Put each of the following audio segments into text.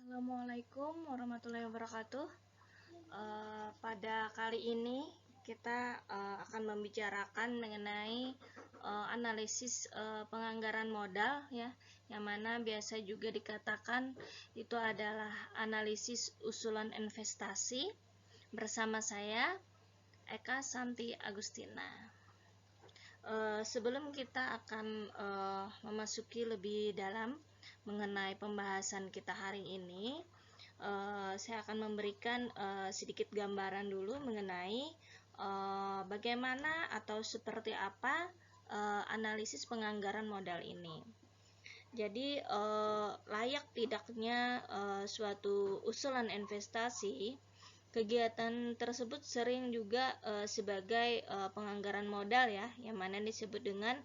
Assalamualaikum warahmatullahi wabarakatuh. Pada kali ini kita akan membicarakan mengenai analisis penganggaran modal ya, yang mana biasa juga dikatakan itu adalah analisis usulan investasi bersama saya Eka Santi Agustina. Sebelum kita akan memasuki lebih dalam mengenai pembahasan kita hari ini, saya akan memberikan sedikit gambaran dulu mengenai bagaimana atau seperti apa analisis penganggaran modal ini. Jadi layak tidaknya suatu usulan investasi, kegiatan tersebut sering juga sebagai penganggaran modal ya, yang mana disebut dengan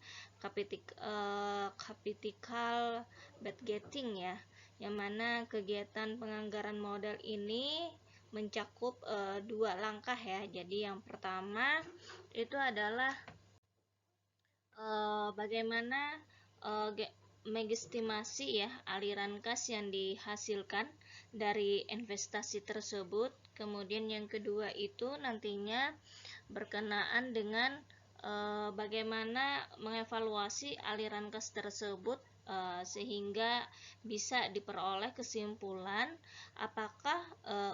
capital budgeting ya, yang mana kegiatan penganggaran modal ini mencakup dua langkah ya. Jadi yang pertama itu adalah bagaimana mengestimasi ya aliran kas yang dihasilkan dari investasi tersebut. Kemudian yang kedua itu nantinya berkenaan dengan bagaimana mengevaluasi aliran kas tersebut sehingga bisa diperoleh kesimpulan apakah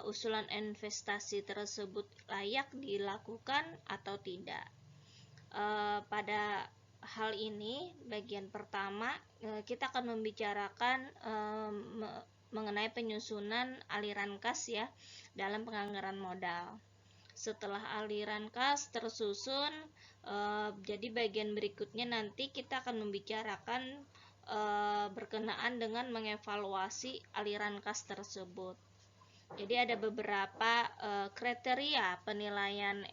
usulan investasi tersebut layak dilakukan atau tidak. Pada hal ini, bagian pertama kita akan membicarakan mengenai penyusunan aliran kas ya dalam penganggaran modal. Setelah aliran kas tersusun, jadi bagian berikutnya nanti kita akan membicarakan berkenaan dengan mengevaluasi aliran kas tersebut. Jadi ada beberapa kriteria penilaian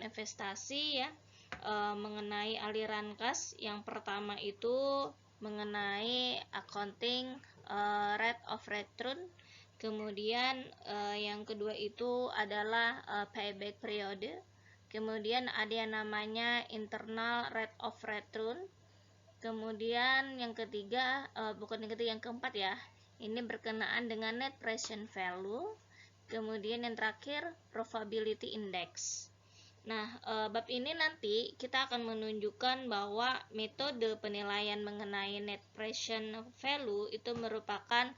investasi, ya mengenai aliran kas. Yang pertama itu mengenai accounting rate of return. Kemudian yang kedua itu adalah payback period. Kemudian ada yang namanya internal rate of return. Kemudian yang ketiga, yang keempat ya, ini berkenaan dengan net present value. Kemudian yang terakhir probability index. Nah, bab ini nanti kita akan menunjukkan bahwa metode penilaian mengenai net present value itu merupakan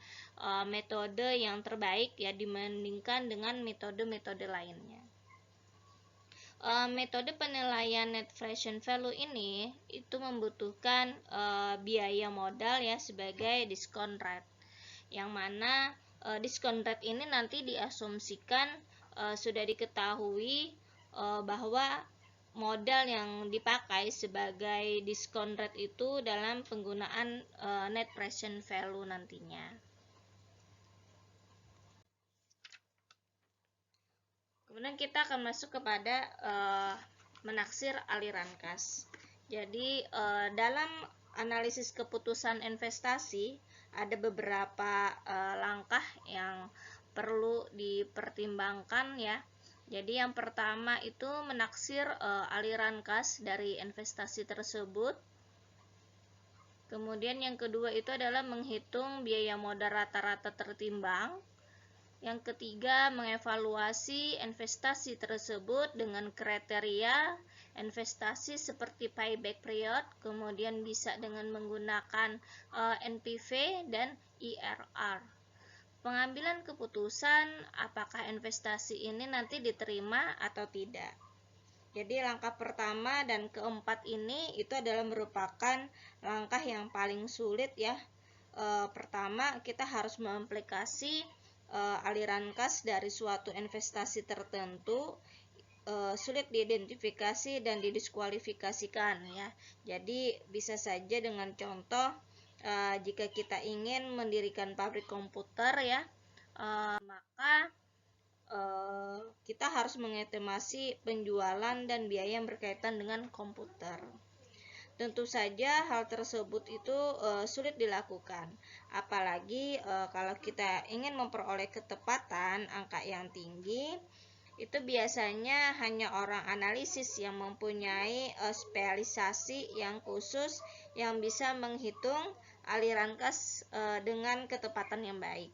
metode yang terbaik ya dibandingkan dengan metode-metode lainnya. Metode penilaian net present value ini itu membutuhkan biaya modal ya sebagai discount rate, yang mana discount rate ini nanti diasumsikan sudah diketahui bahwa modal yang dipakai sebagai discount rate itu dalam penggunaan net present value nantinya. Kemudian kita akan masuk kepada menaksir aliran kas. Jadi dalam analisis keputusan investasi ada beberapa langkah yang perlu dipertimbangkan ya. Jadi yang pertama itu menaksir aliran kas dari investasi tersebut. Kemudian yang kedua itu adalah menghitung biaya modal rata-rata tertimbang. Yang ketiga, mengevaluasi investasi tersebut dengan kriteria investasi seperti payback period, kemudian bisa dengan menggunakan NPV dan IRR. Pengambilan keputusan apakah investasi ini nanti diterima atau tidak. Jadi langkah pertama dan keempat ini itu adalah merupakan langkah yang paling sulit ya. Pertama, kita harus mengaplikasi aliran kas dari suatu investasi tertentu sulit diidentifikasi dan didiskualifikasikan ya. Jadi bisa saja dengan contoh jika kita ingin mendirikan pabrik komputer ya, maka kita harus mengestimasi penjualan dan biaya yang berkaitan dengan komputer. Tentu saja hal tersebut itu sulit dilakukan, apalagi kalau kita ingin memperoleh ketepatan angka yang tinggi, itu biasanya hanya orang analisis yang mempunyai spesialisasi yang khusus yang bisa menghitung aliran kas dengan ketepatan yang baik.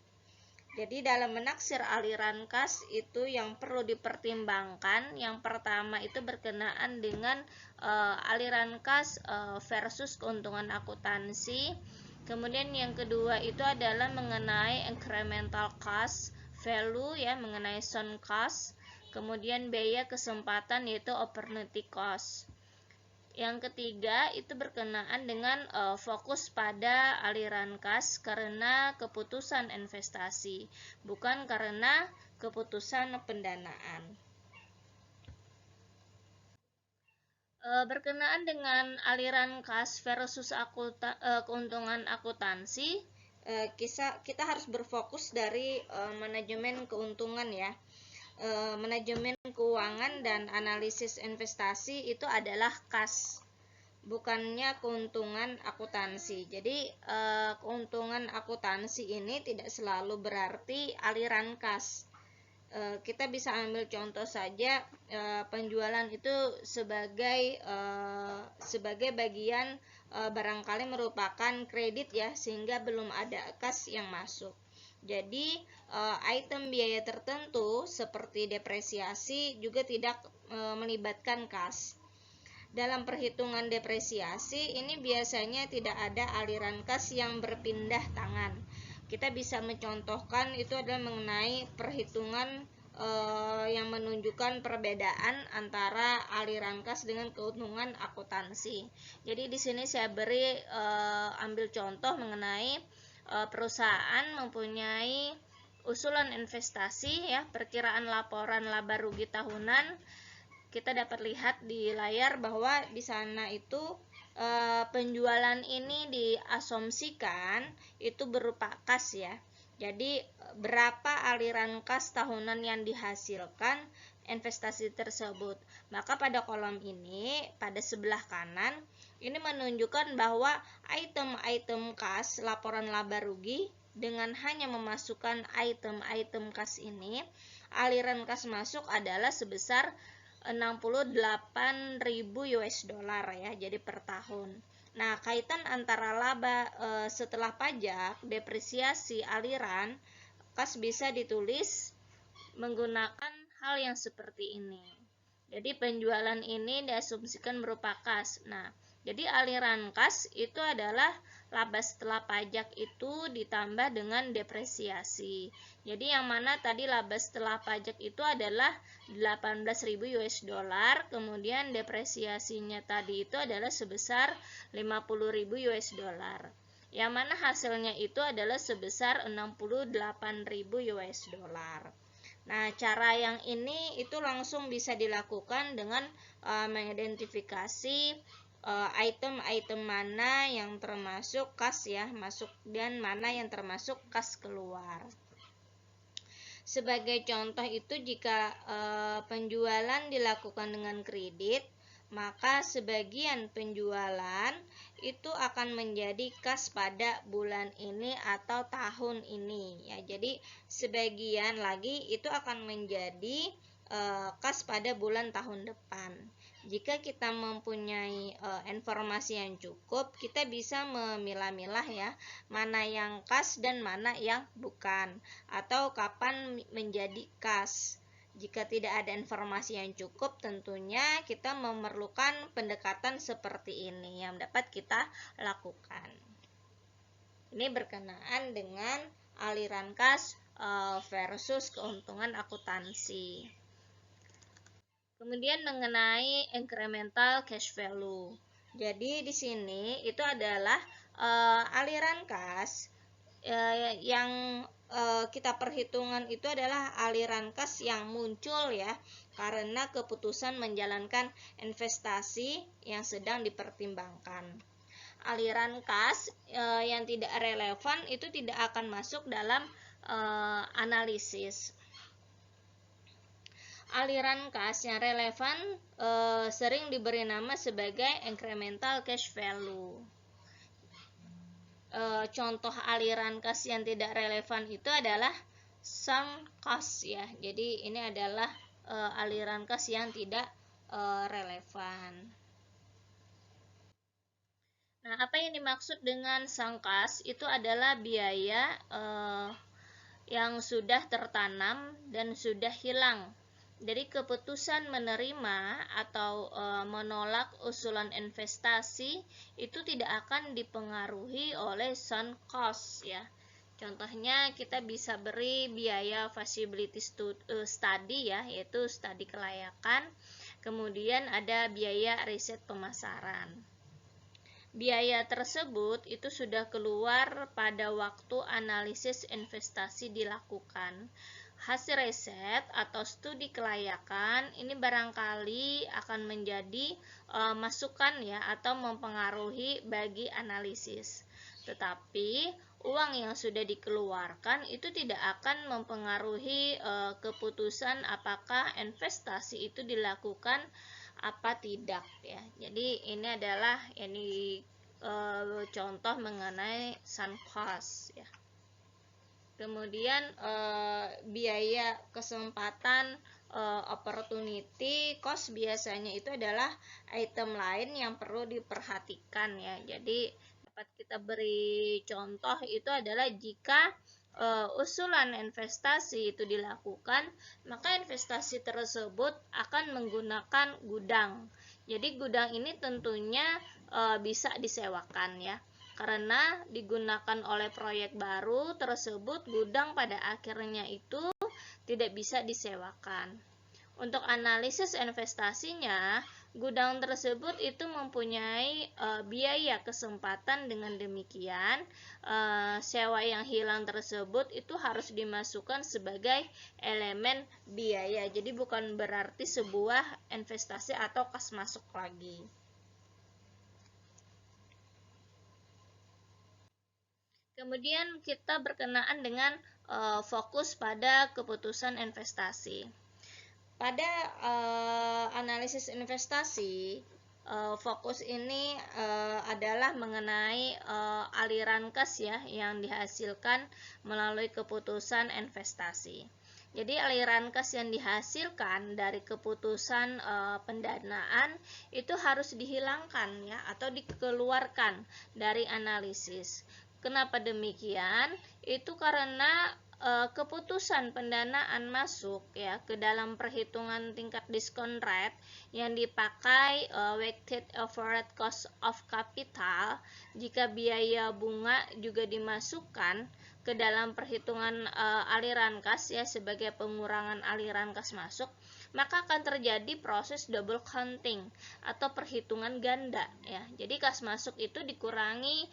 Jadi dalam menaksir aliran kas itu yang perlu dipertimbangkan, yang pertama itu berkenaan dengan aliran kas versus keuntungan akuntansi. Kemudian yang kedua itu adalah mengenai incremental cost value ya, mengenai sunk cost. Kemudian biaya kesempatan yaitu opportunity cost. Yang ketiga itu berkenaan dengan fokus pada aliran kas karena keputusan investasi, bukan karena keputusan pendanaan. Berkenaan dengan aliran kas versus keuntungan akuntansi, kita harus berfokus dari manajemen keuntungan ya. Manajemen keuangan dan analisis investasi itu adalah kas, bukannya keuntungan akuntansi. Jadi keuntungan akuntansi ini tidak selalu berarti aliran kas. Kita bisa ambil contoh saja, penjualan itu sebagai bagian barangkali merupakan kredit ya, sehingga belum ada kas yang masuk. Jadi item biaya tertentu seperti depresiasi juga tidak melibatkan kas. Dalam perhitungan depresiasi ini biasanya tidak ada aliran kas yang berpindah tangan. Kita bisa mencontohkan itu adalah mengenai perhitungan yang menunjukkan perbedaan antara aliran kas dengan keuntungan akuntansi. Jadi di sini saya beri ambil contoh mengenai perusahaan mempunyai usulan investasi ya, perkiraan laporan laba rugi tahunan. Kita dapat lihat di layar bahwa di sana itu penjualan ini diasumsikan itu berupa kas ya. Jadi berapa aliran kas tahunan yang dihasilkan investasi tersebut. Maka pada kolom ini, pada sebelah kanan, ini menunjukkan bahwa item-item kas laporan laba rugi dengan hanya memasukkan item-item kas ini, aliran kas masuk adalah sebesar 68.000 US dollar ya, jadi per tahun. Nah, kaitan antara laba setelah pajak, depresiasi, aliran kas bisa ditulis menggunakan hal yang seperti ini. Jadi penjualan ini diasumsikan berupa kas. Nah, jadi aliran kas itu adalah laba setelah pajak itu ditambah dengan depresiasi. Jadi yang mana tadi laba setelah pajak itu adalah 18.000 US dollar, kemudian depresiasinya tadi itu adalah sebesar 50.000 US dollar. Yang mana hasilnya itu adalah sebesar 68.000 US dollar. Nah, cara yang ini itu langsung bisa dilakukan dengan mengidentifikasi item-item mana yang termasuk kas ya masuk dan mana yang termasuk kas keluar. Sebagai contoh itu, jika penjualan dilakukan dengan kredit, maka sebagian penjualan itu akan menjadi kas pada bulan ini atau tahun ini ya. Jadi sebagian lagi itu akan menjadi kas pada bulan tahun depan. Jika kita mempunyai informasi yang cukup, kita bisa memilah-milah ya, mana yang kas dan mana yang bukan, atau kapan menjadi kas. Jika tidak ada informasi yang cukup, tentunya kita memerlukan pendekatan seperti ini yang dapat kita lakukan. Ini berkenaan dengan aliran kas versus keuntungan akuntansi. Kemudian mengenai incremental cash value. Jadi di sini itu adalah aliran kas yang kita perhitungan itu adalah aliran kas yang muncul ya karena keputusan menjalankan investasi yang sedang dipertimbangkan. Aliran kas yang tidak relevan itu tidak akan masuk dalam analisis. Aliran kas yang relevan sering diberi nama sebagai incremental cash value. Contoh aliran kas yang tidak relevan itu adalah sunk cost ya. Jadi ini adalah aliran kas yang tidak relevan. Nah, apa yang dimaksud dengan sunk cost? Itu adalah biaya yang sudah tertanam dan sudah hilang. Jadi keputusan menerima atau menolak usulan investasi itu tidak akan dipengaruhi oleh sunk cost ya. Contohnya kita bisa beri biaya feasibility study ya, yaitu studi kelayakan. Kemudian ada biaya riset pemasaran. Biaya tersebut itu sudah keluar pada waktu analisis investasi dilakukan. Hasil riset atau studi kelayakan ini barangkali akan menjadi masukan ya atau mempengaruhi bagi analisis. Tetapi uang yang sudah dikeluarkan itu tidak akan mempengaruhi keputusan apakah investasi itu dilakukan apa tidak ya. Jadi ini adalah contoh mengenai sunk cost ya. Kemudian biaya kesempatan opportunity cost biasanya itu adalah item lain yang perlu diperhatikan ya. Jadi dapat kita beri contoh itu adalah jika usulan investasi itu dilakukan, maka investasi tersebut akan menggunakan gudang. Jadi gudang ini tentunya bisa disewakan ya. Karena digunakan oleh proyek baru tersebut, gudang pada akhirnya itu tidak bisa disewakan. Untuk analisis investasinya, gudang tersebut itu mempunyai biaya kesempatan. Dengan demikian, sewa yang hilang tersebut itu harus dimasukkan sebagai elemen biaya. Jadi bukan berarti sebuah investasi atau kas masuk lagi. Kemudian kita berkenaan dengan fokus pada keputusan investasi. Pada analisis investasi, fokus ini adalah mengenai aliran kas ya yang dihasilkan melalui keputusan investasi. Jadi aliran kas yang dihasilkan dari keputusan pendanaan itu harus dihilangkan ya atau dikeluarkan dari analisis. Kenapa demikian? Itu karena keputusan pendanaan masuk ya ke dalam perhitungan tingkat diskon rate yang dipakai weighted average cost of capital. Jika biaya bunga juga dimasukkan ke dalam perhitungan aliran kas ya sebagai pengurangan aliran kas masuk, maka akan terjadi proses double counting atau perhitungan ganda ya. Jadi kas masuk itu dikurangi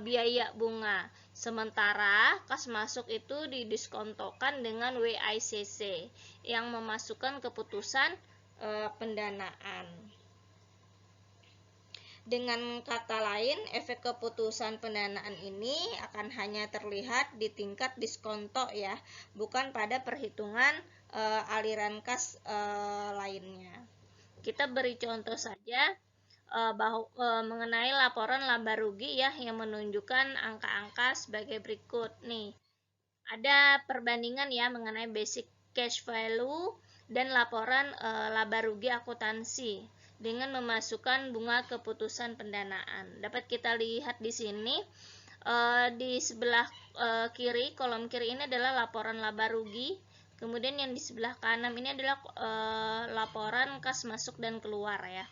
biaya bunga, sementara kas masuk itu didiskontokan dengan WICC yang memasukkan keputusan pendanaan. Dengan kata lain, efek keputusan pendanaan ini akan hanya terlihat di tingkat diskonto ya, bukan pada perhitungan aliran kas lainnya. Kita beri contoh saja mengenai laporan laba rugi ya yang menunjukkan angka-angka sebagai berikut nih. Ada perbandingan ya mengenai basic cash value dan laporan laba rugi akuntansi dengan memasukkan bunga keputusan pendanaan. Dapat kita lihat di sini di sebelah kiri, kolom kiri ini adalah laporan laba rugi. Kemudian yang di sebelah kanan ini adalah laporan kas masuk dan keluar ya.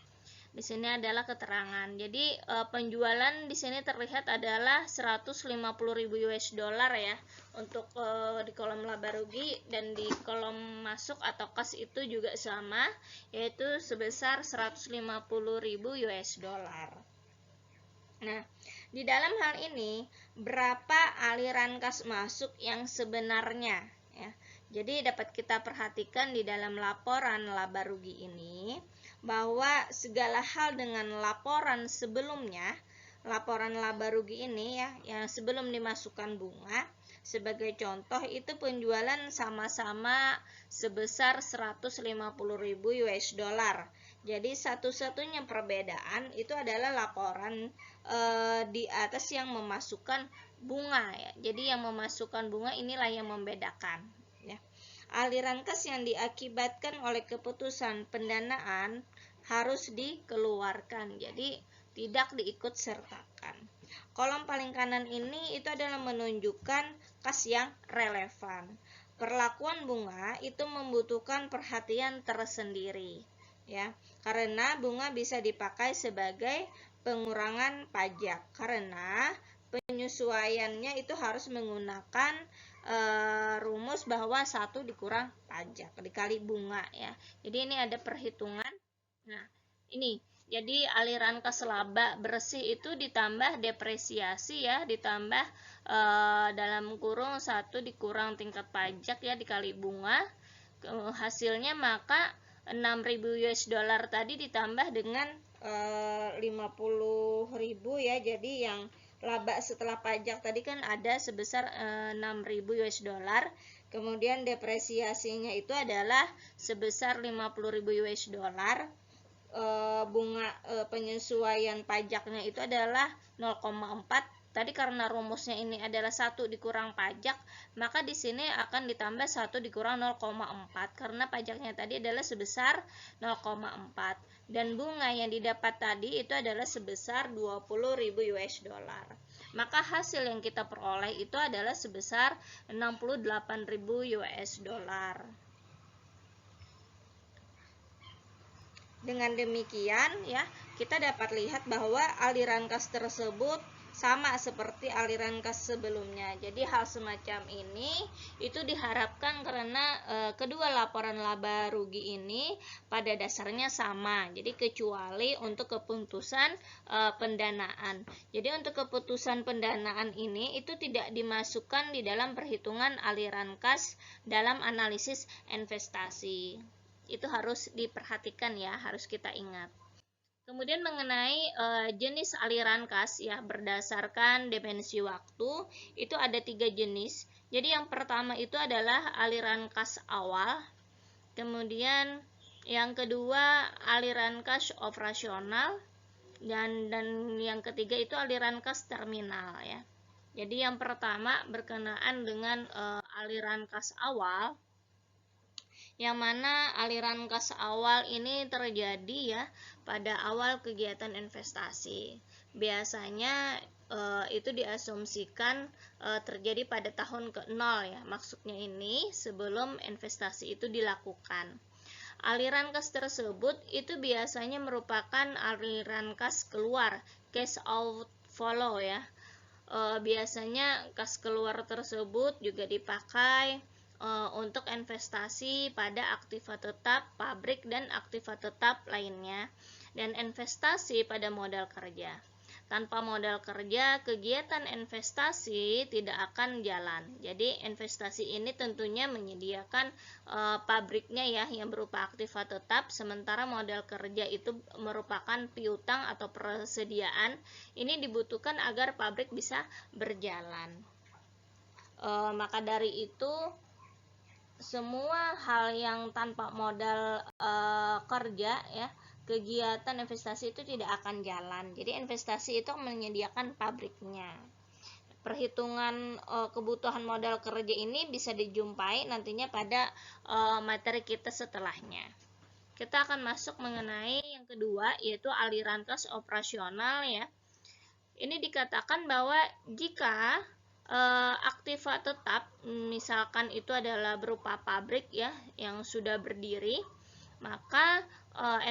Di sini adalah keterangan. Jadi penjualan di sini terlihat adalah 150.000 US dollar ya untuk di kolom laba rugi, dan di kolom masuk atau kas itu juga sama, yaitu sebesar 150.000 US dollar. Nah, di dalam hal ini berapa aliran kas masuk yang sebenarnya ya. Jadi dapat kita perhatikan di dalam laporan laba rugi ini bahwa segala hal dengan laporan sebelumnya, laporan laba rugi ini ya yang sebelum dimasukkan bunga, sebagai contoh itu penjualan sama-sama sebesar 150.000 US dollar. Jadi satu-satunya perbedaan itu adalah laporan di atas yang memasukkan bunga ya. Jadi yang memasukkan bunga inilah yang membedakan ya. aliran kas yang diakibatkan oleh keputusan pendanaan harus dikeluarkan. Jadi tidak diikut sertakan. Kolom paling kanan ini itu adalah menunjukkan kas yang relevan. Perlakuan bunga itu membutuhkan perhatian tersendiri, ya, karena bunga bisa dipakai sebagai pengurangan pajak, karena penyesuaiannya itu harus menggunakan rumus bahwa 1 dikurang pajak dikali bunga, ya. Jadi ini ada perhitungan. Nah, ini jadi aliran kas laba bersih itu ditambah depresiasi, ya, ditambah dalam kurung 1 dikurang tingkat pajak, ya, dikali bunga. Hasilnya maka 6.000 US dollar tadi ditambah dengan 50.000, ya. Jadi yang laba setelah pajak tadi kan ada sebesar 6.000 US dollar. Kemudian depresiasinya itu adalah sebesar 50.000 US dollar. Bunga penyesuaian pajaknya itu adalah 0,4. Tadi karena rumusnya ini adalah 1 dikurang pajak, maka di sini akan ditambah 1 dikurang 0,4 karena pajaknya tadi adalah sebesar 0,4 dan bunga yang didapat tadi itu adalah sebesar 20.000 US dollar. Maka hasil yang kita peroleh itu adalah sebesar 68.000 US dollar. Dengan demikian, ya, kita dapat lihat bahwa aliran kas tersebut sama seperti aliran kas sebelumnya. Jadi hal semacam ini itu diharapkan karena kedua laporan laba rugi ini pada dasarnya sama. Jadi kecuali untuk keputusan pendanaan. Jadi untuk keputusan pendanaan ini itu tidak dimasukkan di dalam perhitungan aliran kas dalam analisis investasi. Itu harus diperhatikan, ya, harus kita ingat. Kemudian mengenai jenis aliran kas, ya, berdasarkan dimensi waktu itu ada 3 jenis. Jadi yang pertama itu adalah aliran kas awal, kemudian yang kedua aliran kas operasional, dan yang ketiga itu aliran kas terminal, ya. Jadi yang pertama berkenaan dengan aliran kas awal, yang mana aliran kas awal ini terjadi, ya, pada awal kegiatan investasi. Biasanya itu diasumsikan terjadi pada tahun ke-0, ya. Maksudnya ini sebelum investasi itu dilakukan. Aliran kas tersebut itu biasanya merupakan aliran kas keluar, cash outflow, ya. Biasanya kas keluar tersebut juga dipakai untuk investasi pada aktiva tetap pabrik dan aktiva tetap lainnya, dan investasi pada modal kerja. Tanpa modal kerja, kegiatan investasi tidak akan jalan. Jadi investasi ini tentunya menyediakan pabriknya, ya, yang berupa aktiva tetap, sementara modal kerja itu merupakan piutang atau persediaan. Ini dibutuhkan agar pabrik bisa berjalan. Maka dari itu semua hal yang tanpa modal kerja, ya, kegiatan investasi itu tidak akan jalan. Jadi investasi itu menyediakan pabriknya. Perhitungan kebutuhan modal kerja ini bisa dijumpai nantinya pada materi kita setelahnya. Kita akan masuk mengenai yang kedua, yaitu aliran kas operasional, ya. Ini dikatakan bahwa jika aktiva tetap, misalkan itu adalah berupa pabrik, ya, yang sudah berdiri, maka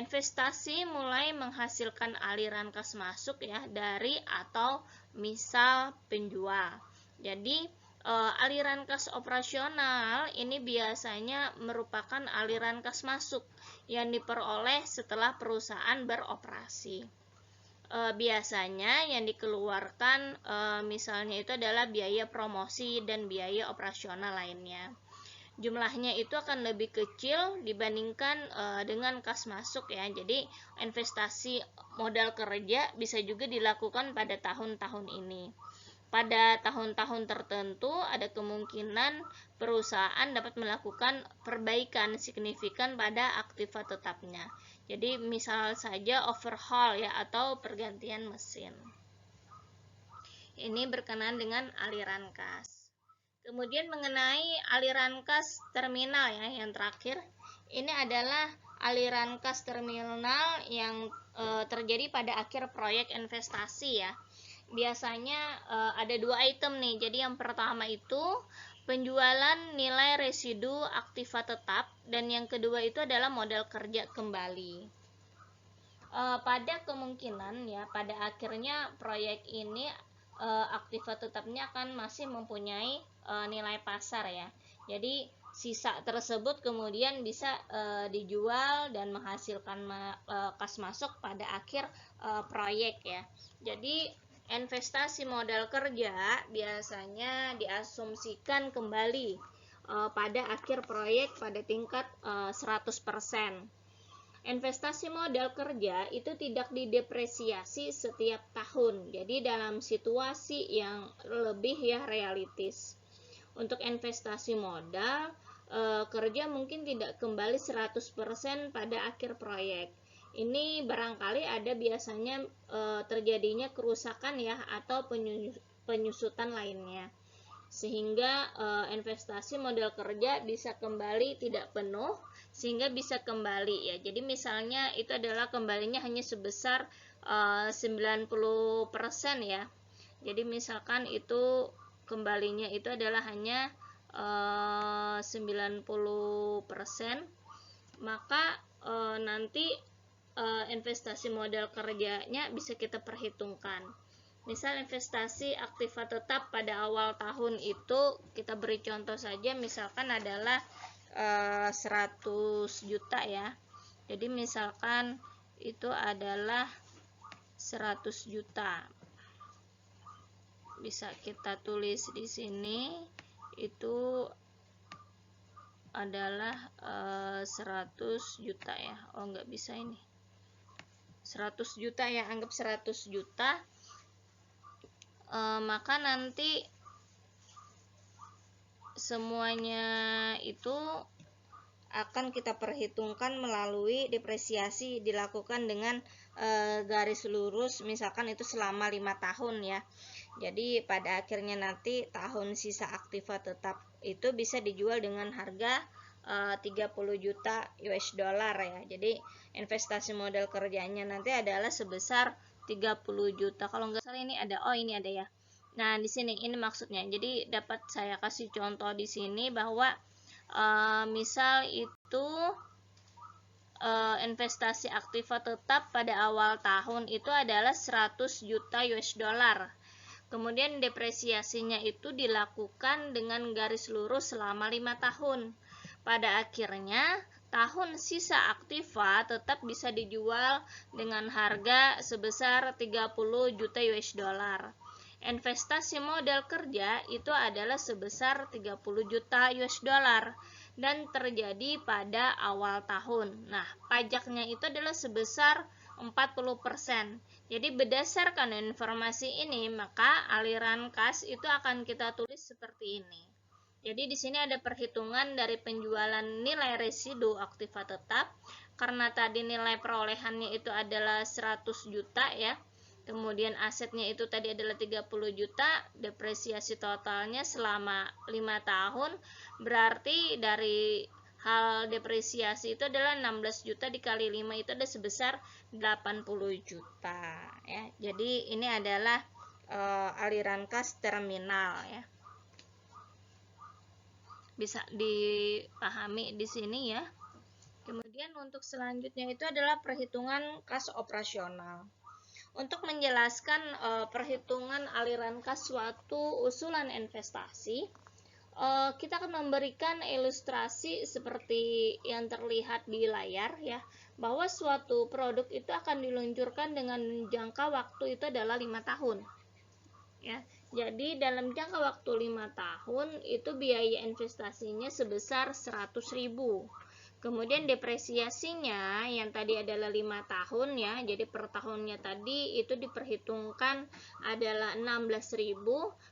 investasi mulai menghasilkan aliran kas masuk, ya, dari atau misal penjual. Jadi aliran kas operasional ini biasanya merupakan aliran kas masuk yang diperoleh setelah perusahaan beroperasi. Biasanya yang dikeluarkan misalnya itu adalah biaya promosi dan biaya operasional lainnya. Jumlahnya itu akan lebih kecil dibandingkan dengan kas masuk, ya. Jadi investasi modal kerja bisa juga dilakukan pada tahun-tahun ini. Pada tahun-tahun tertentu ada kemungkinan perusahaan dapat melakukan perbaikan signifikan pada aktiva tetapnya. Jadi misal saja overhaul, ya, atau pergantian mesin. Ini berkenaan dengan aliran kas. Kemudian mengenai aliran kas terminal ya, yang terakhir. Ini adalah aliran kas terminal yang terjadi pada akhir proyek investasi ya. Biasanya ada dua item nih. Jadi yang pertama itu penjualan nilai residu aktiva tetap, dan yang kedua itu adalah modal kerja kembali. Pada kemungkinan ya, pada akhirnya proyek ini aktiva tetapnya akan masih mempunyai nilai pasar ya. Jadi sisa tersebut kemudian bisa dijual dan menghasilkan kas masuk pada akhir proyek ya. Jadi investasi modal kerja biasanya diasumsikan kembali pada akhir proyek pada tingkat 100%. Investasi modal kerja itu tidak didepresiasi setiap tahun. Jadi dalam situasi yang lebih ya realistis. Untuk investasi modal kerja mungkin tidak kembali 100% pada akhir proyek. Ini barangkali ada biasanya terjadinya kerusakan ya, atau penyusutan lainnya. Sehingga investasi modal kerja bisa kembali tidak penuh, sehingga bisa kembali ya. Jadi misalnya itu adalah kembalinya hanya sebesar 90% ya. Jadi misalkan itu kembalinya itu adalah hanya 90%, maka nanti investasi modal kerjanya bisa kita perhitungkan. Misal investasi aktiva tetap pada awal tahun itu, kita beri contoh saja, misalkan adalah 100 juta ya. Jadi misalkan itu adalah 100 juta. Bisa kita tulis di sini, itu adalah 100 juta ya. Oh, nggak bisa ini. 100 juta ya, anggap 100 juta. Maka nanti semuanya itu akan kita perhitungkan melalui depresiasi dilakukan dengan garis lurus, misalkan itu selama 5 tahun ya. Jadi pada akhirnya nanti tahun sisa aktiva tetap itu bisa dijual dengan harga 30 juta US dollar ya. Jadi investasi modal kerjanya nanti adalah sebesar 30 juta. Kalau nggak salah ini ada, ini ada ya. Nah, di sini ini maksudnya. Jadi dapat saya kasih contoh di sini bahwa misal itu investasi aktiva tetap pada awal tahun itu adalah 100 juta US dollar. Kemudian depresiasinya itu dilakukan dengan garis lurus selama 5 tahun. Pada akhirnya tahun sisa aktiva tetap bisa dijual dengan harga sebesar 30 juta US dollar. Investasi modal kerja itu adalah sebesar 30 juta US dollar dan terjadi pada awal tahun. Nah, pajaknya itu adalah sebesar 40%. Jadi berdasarkan informasi ini, maka aliran kas itu akan kita tulis seperti ini. Jadi di sini ada perhitungan dari penjualan nilai residu aktiva tetap, karena tadi nilai perolehannya itu adalah 100 juta ya. Kemudian asetnya itu tadi adalah 30 juta, depresiasi totalnya selama 5 tahun, berarti dari hal depresiasi itu adalah 16 juta dikali 5 itu ada sebesar 80 juta ya. Jadi ini adalah aliran kas terminal ya. Bisa dipahami di sini ya. Kemudian untuk selanjutnya itu adalah perhitungan kas operasional. Untuk menjelaskan perhitungan aliran kas suatu usulan investasi, kita akan memberikan ilustrasi seperti yang terlihat di layar ya, bahwa suatu produk itu akan diluncurkan dengan jangka waktu itu adalah 5 tahun ya. Jadi dalam jangka waktu 5 tahun itu biaya investasinya sebesar 100.000. Kemudian depresiasinya yang tadi adalah 5 tahun ya. Jadi per tahunnya tadi itu diperhitungkan adalah 16.000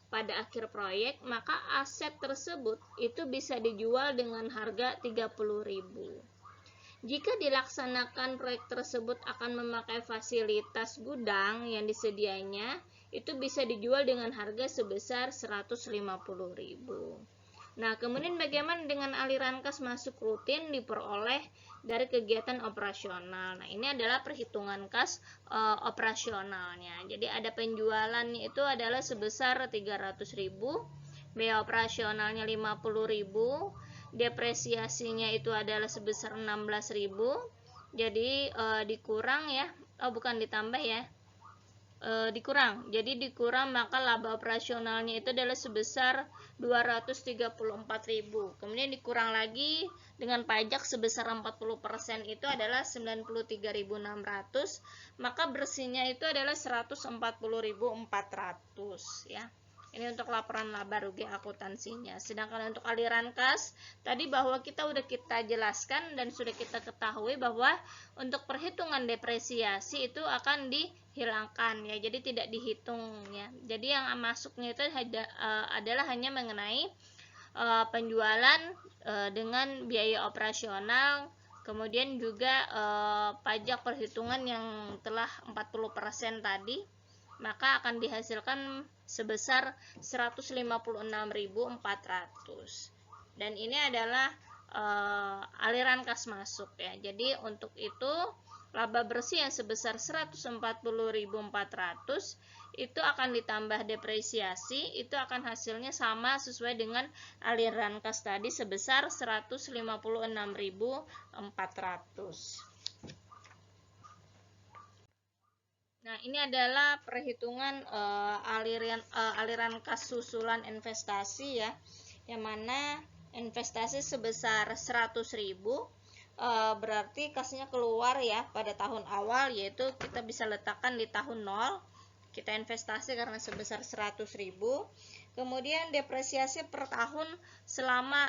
pada akhir proyek, maka aset tersebut itu bisa dijual dengan harga 30.000. Jika dilaksanakan proyek tersebut akan memakai fasilitas gudang yang disedianya, itu bisa dijual dengan harga sebesar 150.000. Nah, kemudian bagaimana dengan aliran kas masuk rutin diperoleh dari kegiatan operasional? Nah, ini adalah perhitungan kas operasionalnya. Jadi ada penjualannya itu adalah sebesar 300.000, biaya operasionalnya 50.000, depresiasinya itu adalah sebesar 16.000. Jadi dikurang ya. Oh, bukan ditambah ya. Dikurang. Jadi dikurang, maka laba operasionalnya itu adalah sebesar 234.000. Kemudian dikurang lagi dengan pajak sebesar 40% itu adalah 93.600, maka bersihnya itu adalah 140.400 ya. Ini untuk laporan laba rugi akuntansinya. Sedangkan untuk aliran kas, tadi bahwa kita jelaskan dan sudah kita ketahui bahwa untuk perhitungan depresiasi itu akan dihilangkan ya. Jadi tidak dihitung ya. Jadi yang masuknya itu adalah hanya mengenai penjualan dengan biaya operasional, kemudian juga pajak perhitungan yang telah 40% tadi, maka akan dihasilkan sebesar 156.400. Dan ini adalah aliran kas masuk ya. Jadi untuk itu laba bersih yang sebesar 140.400 itu akan ditambah depresiasi, itu akan hasilnya sama sesuai dengan aliran kas tadi sebesar 156.400. Nah, ini adalah perhitungan aliran kas susulan investasi ya, yang mana investasi sebesar 100.000 berarti kasnya keluar ya pada tahun awal, yaitu kita bisa letakkan di tahun 0. Kita investasi karena sebesar 100.000. Kemudian depresiasi per tahun selama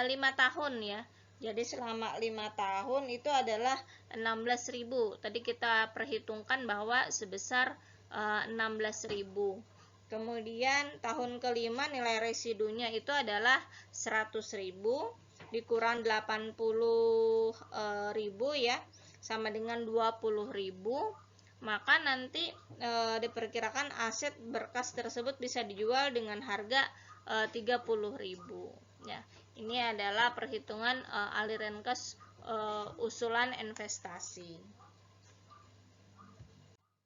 5 tahun ya. Jadi selama 5 tahun itu adalah 16.000. Tadi kita perhitungkan bahwa sebesar 16.000. Kemudian tahun kelima nilai residunya itu adalah 100.000 dikurang 80.000 ya, sama dengan 20.000. Maka nanti diperkirakan aset berkas tersebut bisa dijual dengan harga 30.000 ya. Ini adalah perhitungan aliran kas usulan investasi.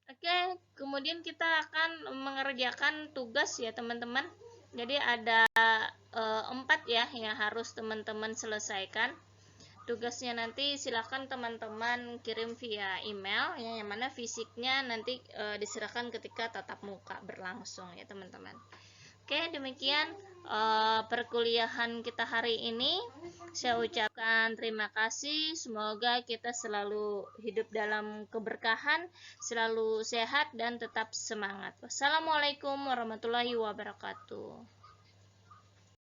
Oke, kemudian kita akan mengerjakan tugas ya teman-teman. Jadi ada 4 ya yang harus teman-teman selesaikan. Tugasnya nanti silakan teman-teman kirim via email ya, yang mana fisiknya nanti diserahkan ketika tatap muka berlangsung ya teman-teman. Oke, demikian perkuliahan kita hari ini. Saya ucapkan terima kasih. Semoga kita selalu hidup dalam keberkahan, selalu sehat dan tetap semangat. Wassalamualaikum warahmatullahi wabarakatuh.